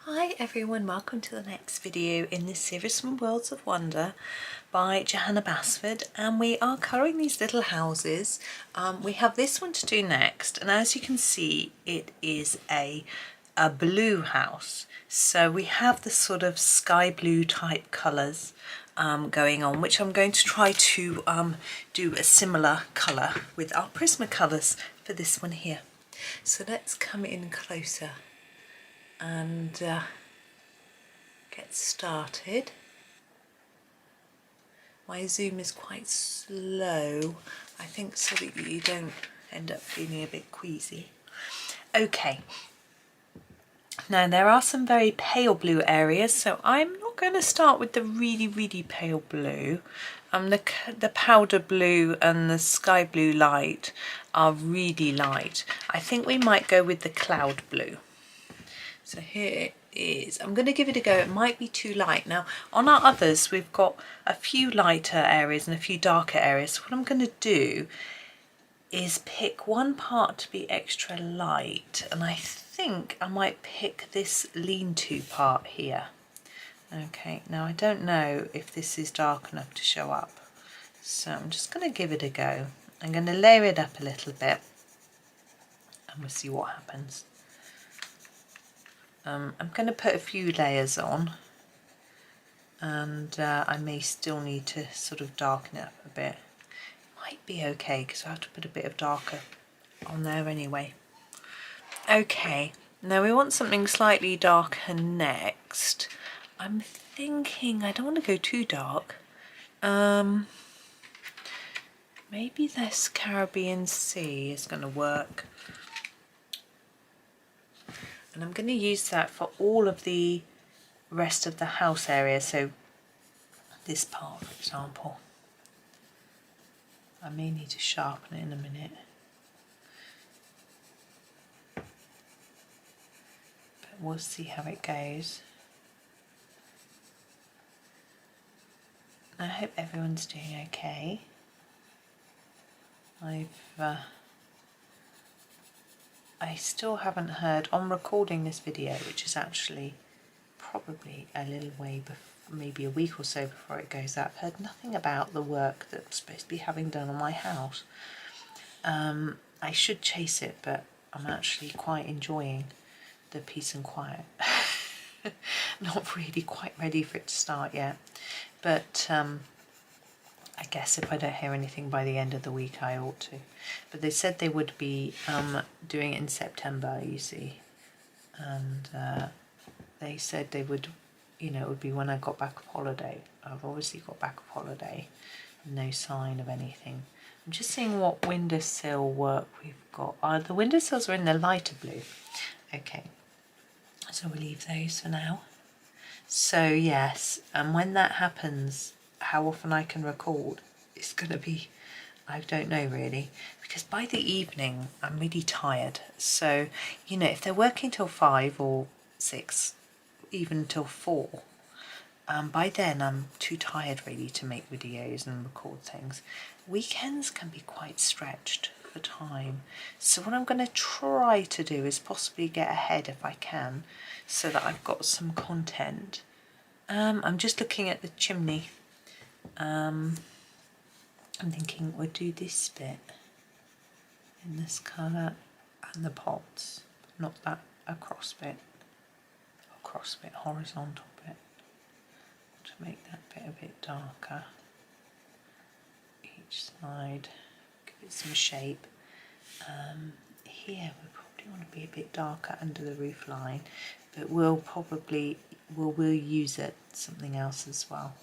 Hi everyone, welcome to the next video in this series from Worlds of Wonder by Johanna Basford, and we are colouring these little houses. We have this one to do next, and as you can see it is a blue house. So we have the sort of sky blue type colours going on, which I'm going to try to do a similar colour with our Prismacolors for this one here. So let's come in closer and get started. My zoom is quite slow, I think, so that you don't end up feeling a bit queasy. Okay, now there are some very pale blue areas, so I'm not going to start with the really pale blue. The powder blue and the sky blue light are really light. I think we might go with the cloud blue. So here it is. I'm going to give it a go. It might be too light. Now on our others we've got a few lighter areas and a few darker areas. So what I'm going to do is pick one part to be extra light, and I think I might pick this lean-to part here. Okay, now I don't know if this is dark enough to show up, so I'm just going to give it a go. I'm going to layer it up a little bit and we'll see what happens. I'm going to put a few layers on, and I may still need to sort of darken it up a bit. Might be okay because I have to put a bit of darker on there anyway. Okay, now we want something slightly darker next. I'm thinking I don't want to go too dark. Maybe this Caribbean Sea is going to work. And I'm going to use that for all of the rest of the house area, so this part for example. I may need to sharpen it in a minute. But we'll see how it goes. I hope everyone's doing okay. I still haven't heard, on recording this video, which is actually probably a little way before, maybe a week or so before it goes up, heard nothing about the work that I'm supposed to be having done on my house. I should chase it, but I'm actually quite enjoying the peace and quiet. Not really quite ready for it to start yet, but I guess if I don't hear anything by the end of the week I ought to. But they said they would be doing it in September, you see, and they said they would, you know, it would be when I got back of holiday. I've obviously got back of holiday, no sign of anything. I'm just seeing what windowsill work we've got. The windowsills are in the lighter blue. Okay, so we'll leave those for now. So yes, and when that happens, how often I can record, it's going to be, I don't know really, because by the evening I'm really tired. So, you know, if they're working till 5 or 6, even till 4, by then I'm too tired really to make videos and record things. Weekends can be quite stretched for time, so what I'm going to try to do is possibly get ahead if I can, so that I've got some content. I'm just looking at the chimney. I'm thinking we'll do this bit in this colour and the pots, not that across bit, horizontal bit, to make that bit a bit darker each side, give it some shape. Here we probably want to be a bit darker under the roof line, but we'll use it something else as well.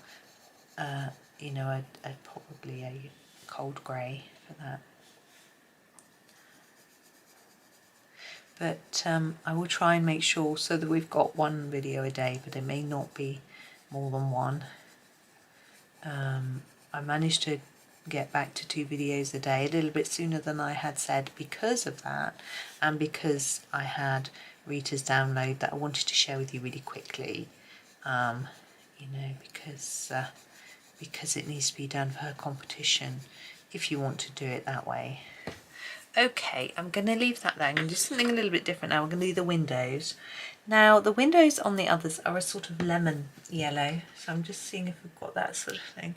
You know, probably a cold grey for that. But I will try and make sure so that we've got one video a day, but it may not be more than one. I managed to get back to 2 videos a day a little bit sooner than I had said because of that, and because I had Rita's download that I wanted to share with you really quickly. You know, because it needs to be done for her competition if you want to do it that way. Okay, I'm going to leave that there. I'm going to do something a little bit different now. We're going to do the windows. Now, the windows on the others are a sort of lemon yellow. So I'm just seeing if we've got that sort of thing.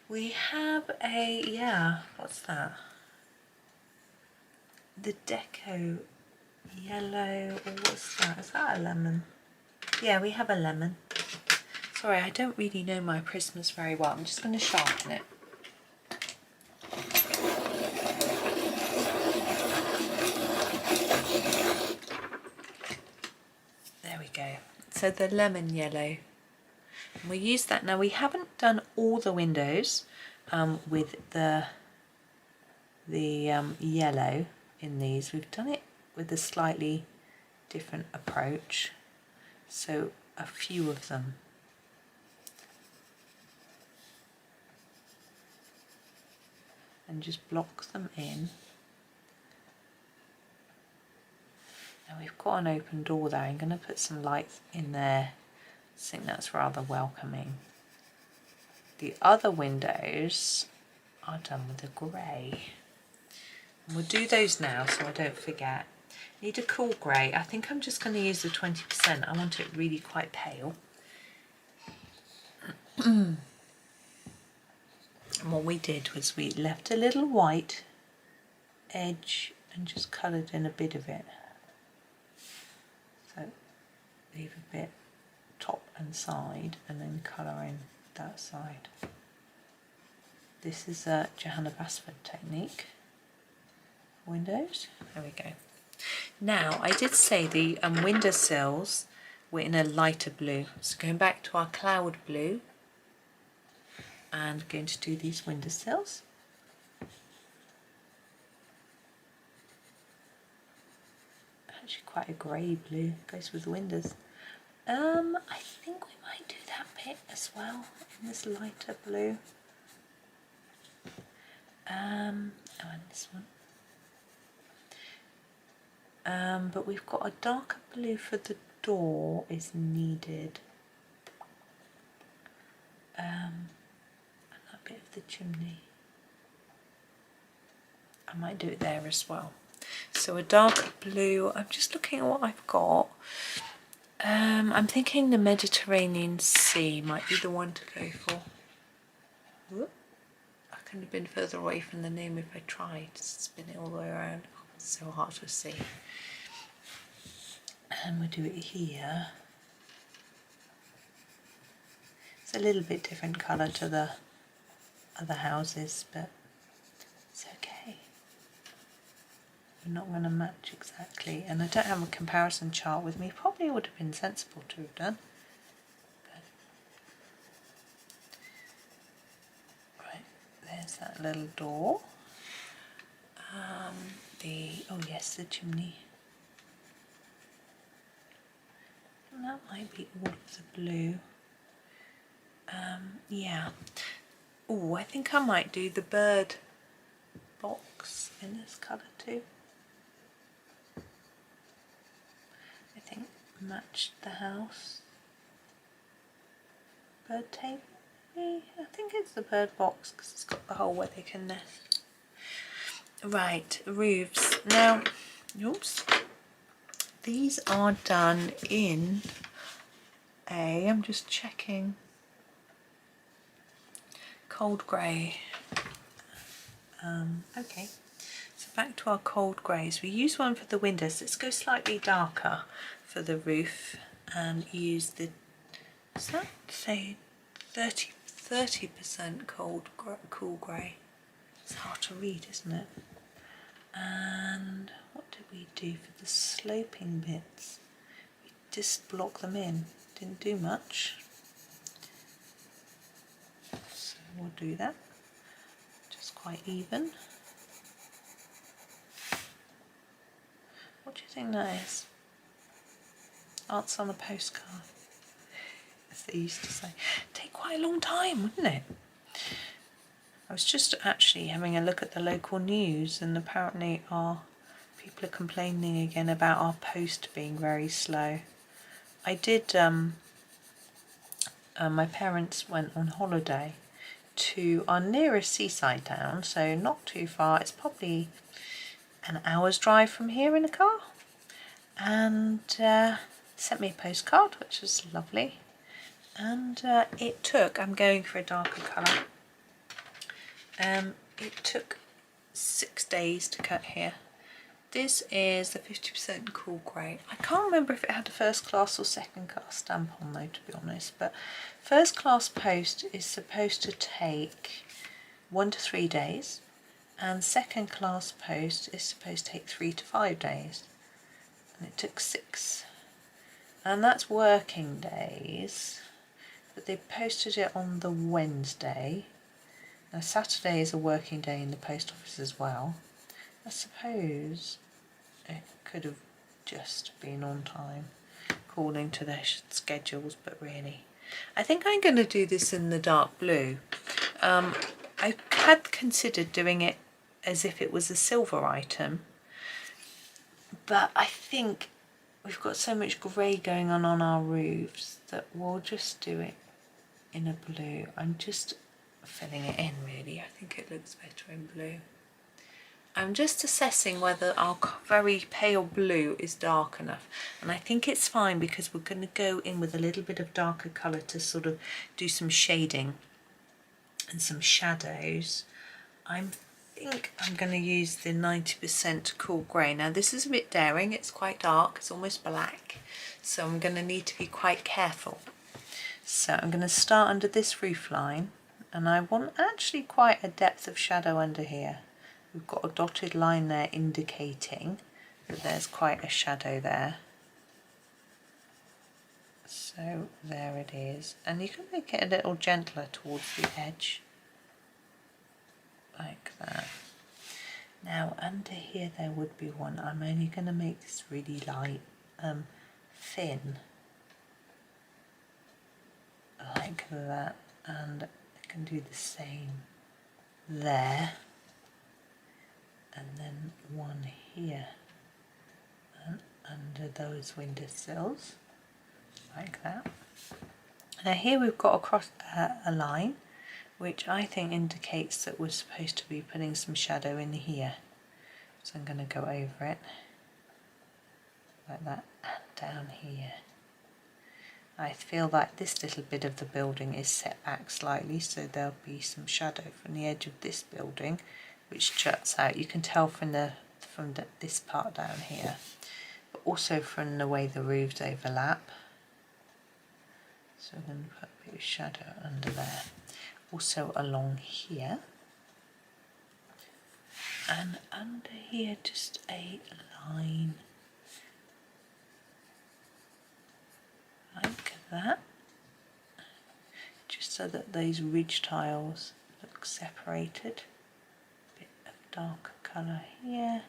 We have a, yeah, what's that? The deco yellow, or what's that? Is that a lemon? Yeah, we have a lemon. Sorry, I don't really know my Prismas very well. I'm just going to sharpen it. There we go. So the lemon yellow. And we'll use that. Now we haven't done all the windows with the yellow in these. We've done it with a slightly different approach. So a few of them. And just block them in. Now we've got an open door there. I'm going to put some light in there. I think that's rather welcoming. The other windows are done with a grey. And we'll do those now so I don't forget. Need a cool grey. I think I'm just going to use the 20%. I want it really quite pale. And what we did was we left a little white edge and just coloured in a bit of it. So leave a bit top and side and then colour in that side. This is a Johanna Basford technique. Windows, there we go. Now I did say the windowsills were in a lighter blue, so going back to our cloud blue and going to do these windowsills. Actually quite a grey blue, goes with the windows. I think we might do that bit as well in this lighter blue. And this one. But we've got a darker blue for the door is needed. And that bit of the chimney. I might do it there as well. So a darker blue, I'm just looking at what I've got. I'm thinking the Mediterranean Sea might be the one to go for. Whoop. I couldn't have been further away from the name if I tried to spin it all the way around. Oh, it's so hard to see. And we'll do it here. It's a little bit different colour to the other houses, but it's okay. We're not going to match exactly, and I don't have a comparison chart with me. Probably would have been sensible to have done. But, right, there's that little door. Oh yes, the chimney. And that might be all of the blue. Yeah. Oh, I think I might do the bird box in this colour too. I think match the house. Bird table, maybe? I think it's the bird box because it's got the hole where they can nest. Right, roofs. Now, oops. These are done in I'm just checking, cold grey. Okay, so back to our cold greys. We use one for the windows. Let's go slightly darker for the roof and use the, does that say 30% cool grey? It's hard to read, isn't it? And what did we do for the sloping bits? We just block them in, didn't do much. So we'll do that, just quite even. What do you think that is? Art's on a postcard, as they used to say. Take quite a long time, wouldn't it? I was just actually having a look at the local news, and apparently people are complaining again about our post being very slow. I did, my parents went on holiday to our nearest seaside town, so not too far. It's probably an hour's drive from here in a car, and sent me a postcard, which was lovely. And it took, I'm going for a darker colour, it took 6 days to cut here. This is the 50% cool grey. I can't remember if it had a first class or second class stamp on though, to be honest, but first class post is supposed to take 1 to 3 days, and second class post is supposed to take 3 to 5 days, and it took 6, and that's working days, but they posted it on the Wednesday. Now Saturday is a working day in the post office as well. I suppose it could have just been on time according to their schedules, but really I think I'm going to do this in the dark blue. I had considered doing it as if it was a silver item, but I think we've got so much grey going on our roofs that we'll just do it in a blue. I'm just filling it in really. I think it looks better in blue. I'm just assessing whether our very pale blue is dark enough, and I think it's fine because we're going to go in with a little bit of darker colour to sort of do some shading and some shadows. I think I'm going to use the 90% cool grey. Now this is a bit daring, it's quite dark, it's almost black, so I'm going to need to be quite careful. So I'm going to start under this roof line, and I want actually quite a depth of shadow under here. We've got a dotted line there indicating that there's quite a shadow there. So there it is, and you can make it a little gentler towards the edge, like that. Now under here there would be one. I'm only going to make this really light, thin, like that, and I can do the same there. And then one here and under those windowsills, like that. Now here we've got across a line which I think indicates that we're supposed to be putting some shadow in here, so I'm going to go over it like that and down here. I feel like this little bit of the building is set back slightly, so there'll be some shadow from the edge of this building which juts out. You can tell from this part down here, but also from the way the roofs overlap. So I'm going to put a bit of shadow under there. Also along here, and under here just a line like that, just so that those ridge tiles look separated. Darker colour here.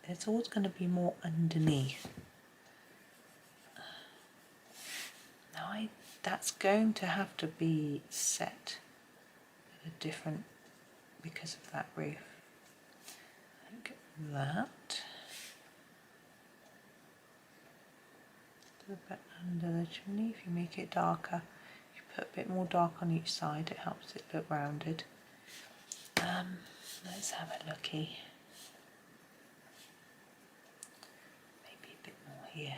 There's always going to be more underneath. Now that's going to have to be set at a different, because of that roof, like that. A little bit under the chimney. If you make it darker, you put a bit more dark on each side, it helps it look rounded. Let's have a looky. Maybe a bit more here.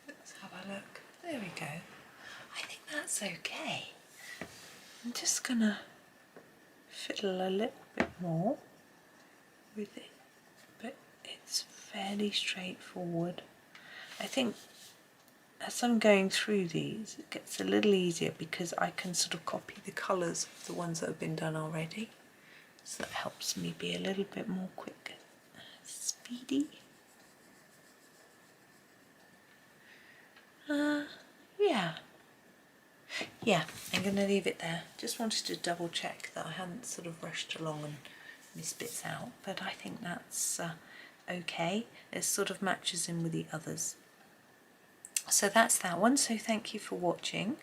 Let's have a look. There we go. I think that's okay. I'm just gonna fiddle a little bit more with it, but it's fairly straightforward. I think as I'm going through these, it gets a little easier because I can sort of copy the colours of the ones that have been done already. So that helps me be a little bit more quick, speedy. Yeah, I'm going to leave it there. Just wanted to double check that I hadn't sort of rushed along and missed bits out, but I think that's okay. It sort of matches in with the others. So that's that one. So thank you for watching.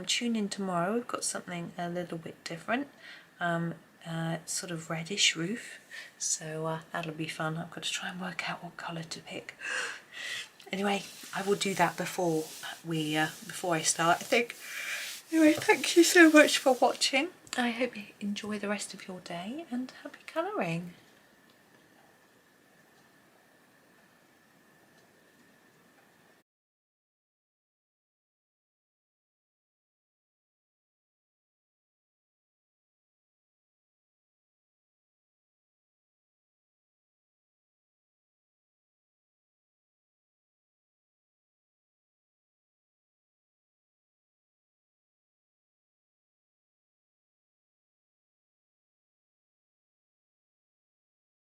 Tune in tomorrow. We've got something a little bit different. Sort of reddish roof. So that'll be fun. I've got to try and work out what colour to pick. Anyway, I will do that before I start, I think. Anyway, thank you so much for watching. I hope you enjoy the rest of your day and happy colouring.